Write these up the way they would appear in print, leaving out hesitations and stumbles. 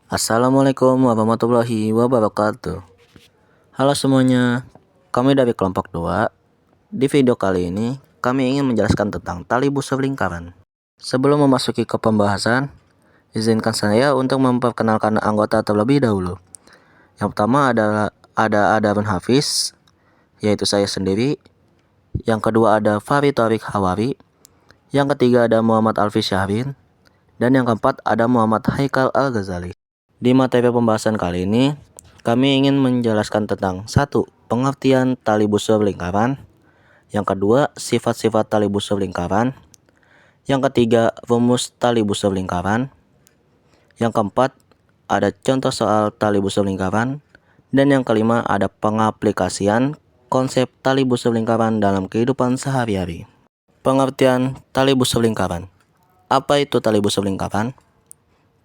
Assalamualaikum warahmatullahi wabarakatuh. Halo semuanya, kami dari kelompok 2. Di video kali ini, kami ingin menjelaskan tentang tali busur lingkaran. Sebelum memasuki ke pembahasan, izinkan saya untuk memperkenalkan anggota terlebih dahulu. Yang pertama ada Adarun Hafiz, yaitu saya sendiri. Yang kedua ada Fahri Taufiq Hawari. Yang ketiga ada Muhammad Alfi Syahrin. Dan yang keempat ada Muhammad Haikal Al-Ghazali. Di materi pembahasan kali ini, kami ingin menjelaskan tentang 1. Pengertian tali busur lingkaran. Yang kedua, sifat-sifat tali busur lingkaran. Yang ketiga, rumus tali busur lingkaran. Yang keempat, ada contoh soal tali busur lingkaran. Dan yang kelima, ada pengaplikasian konsep tali busur lingkaran dalam kehidupan sehari-hari. Pengertian tali busur lingkaran. Apa itu tali busur lingkaran?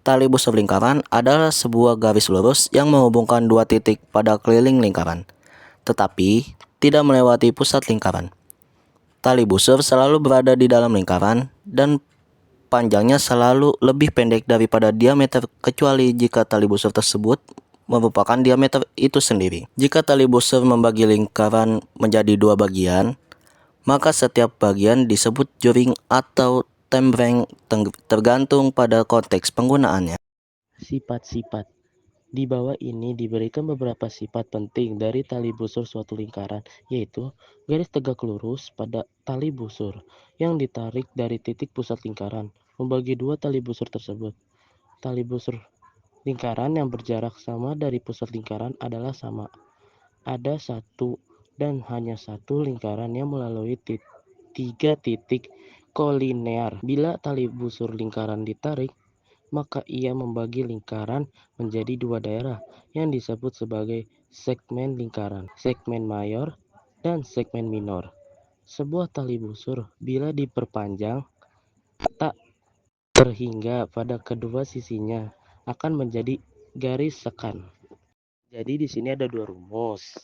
Tali busur lingkaran adalah sebuah garis lurus yang menghubungkan dua titik pada keliling lingkaran, tetapi tidak melewati pusat lingkaran. Tali busur selalu berada di dalam lingkaran dan panjangnya selalu lebih pendek daripada diameter kecuali jika tali busur tersebut merupakan diameter itu sendiri. Jika tali busur membagi lingkaran menjadi dua bagian, maka setiap bagian disebut juring atau tembreng tergantung pada konteks penggunaannya. Sifat-sifat. Di bawah ini diberikan beberapa sifat penting dari tali busur suatu lingkaran, yaitu garis tegak lurus pada tali busur yang ditarik dari titik pusat lingkaran membagi dua tali busur tersebut. Tali busur lingkaran yang berjarak sama dari pusat lingkaran adalah sama. Ada satu dan hanya satu lingkaran yang melalui tiga titik kolinear. Bila tali busur lingkaran ditarik, maka ia membagi lingkaran menjadi dua daerah yang disebut sebagai segmen lingkaran, segmen mayor dan segmen minor. Sebuah tali busur bila diperpanjang tak terhingga pada kedua sisinya akan menjadi garis sekan. Jadi di sini ada dua rumus.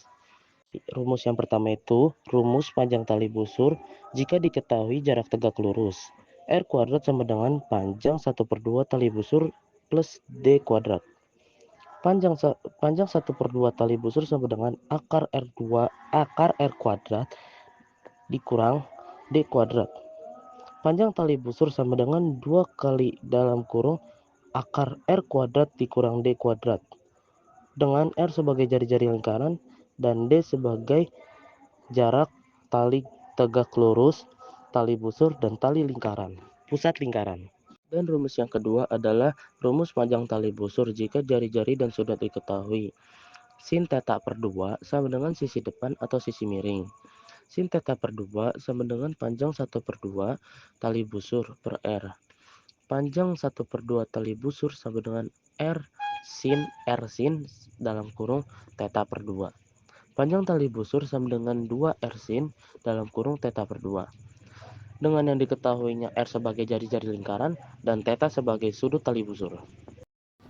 Rumus yang pertama itu rumus panjang tali busur jika diketahui jarak tegak lurus. R kuadrat sama dengan panjang 1/2 tali busur plus D kuadrat. Panjang 1/2 tali busur sama dengan akar R kuadrat dikurang D kuadrat. Panjang tali busur sama dengan 2 kali dalam kurung akar R kuadrat dikurang D kuadrat. Dengan R sebagai jari-jari lingkaran dan D sebagai jarak tali tegak lurus, tali busur, dan tali lingkaran, pusat lingkaran. Dan rumus yang kedua adalah rumus panjang tali busur jika jari-jari dan sudut diketahui. Sin theta per 2 sama dengan sisi depan atau sisi miring. Sin theta per 2 sama dengan panjang 1/2 tali busur per R. Panjang 1/2 tali busur sama dengan R sin dalam kurung theta per 2. Panjang tali busur sama dengan 2 R sin dalam kurung theta per 2. Dengan yang diketahuinya R sebagai jari-jari lingkaran dan theta sebagai sudut tali busur.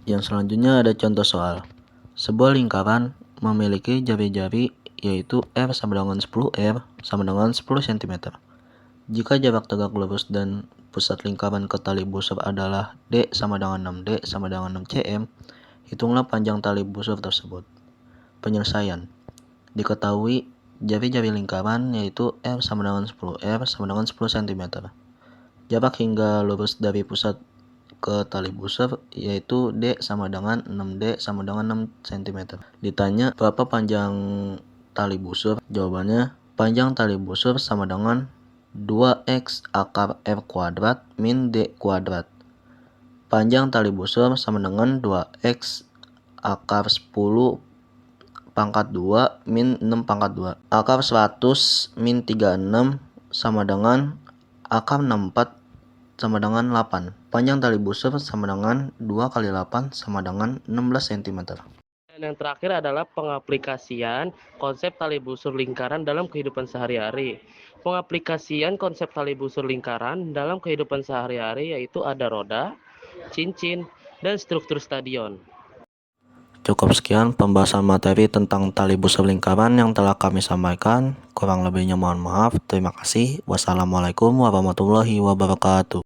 Yang selanjutnya ada contoh soal. Sebuah lingkaran memiliki jari-jari yaitu R sama dengan 10 R sama dengan 10 cm. Jika jarak tegak lurus dan pusat lingkaran ke tali busur adalah D sama dengan 6D sama dengan 6 cm, hitunglah panjang tali busur tersebut. Penyelesaian. Diketahui jari-jari lingkaran yaitu R sama dengan 10 R sama dengan 10 cm. Jarak hingga lurus dari pusat ke tali busur yaitu D sama dengan 6D sama dengan 6 cm. Ditanya berapa panjang tali busur? Jawabannya panjang tali busur sama dengan 2x akar R kuadrat min D kuadrat. Panjang tali busur sama dengan 2x akar 10 pangkat 2 min 6 pangkat 2. Akar 100 min 36 sama dengan akar 64 sama dengan 8. Panjang tali busur sama dengan 2 kali 8 sama dengan 16 cm. Dan yang terakhir adalah pengaplikasian konsep tali busur lingkaran dalam kehidupan sehari-hari. Pengaplikasian konsep tali busur lingkaran dalam kehidupan sehari-hari yaitu ada roda, cincin, dan struktur stadion. Cukup sekian pembahasan materi tentang tali busur lingkaran yang telah kami sampaikan. Kurang lebihnya mohon maaf. Terima kasih. Wassalamualaikum warahmatullahi wabarakatuh.